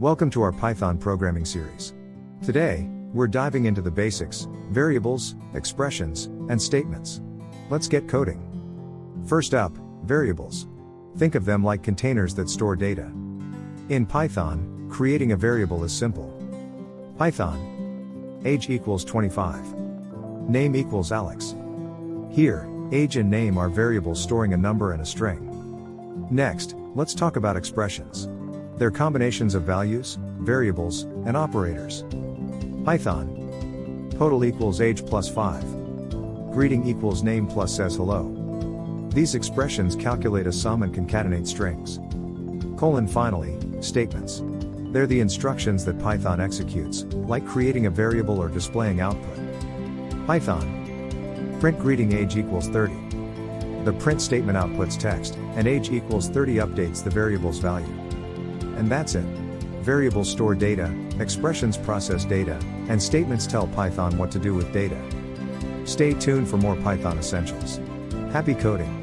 Welcome to our Python programming series. Today, we're diving into the basics, variables, expressions, and statements. Let's get coding. First up, variables. Think of them like containers that store data. In Python, creating a variable is simple. Python. Age equals 25. Name equals Alex. Here, age and name are variables storing a number and a string. Next, let's talk about expressions. They're combinations of values, variables, and operators. Python. Total equals age plus 5. Greeting equals name plus says hello. These expressions calculate a sum and concatenate strings. Finally, statements. They're the instructions that Python executes, like creating a variable or displaying output. Python. Print greeting age equals 30. The print statement outputs text, and age equals 30 updates the variable's value. And that's it. Variables store data, expressions process data, and statements tell Python what to do with data. Stay tuned for more Python essentials. Happy coding!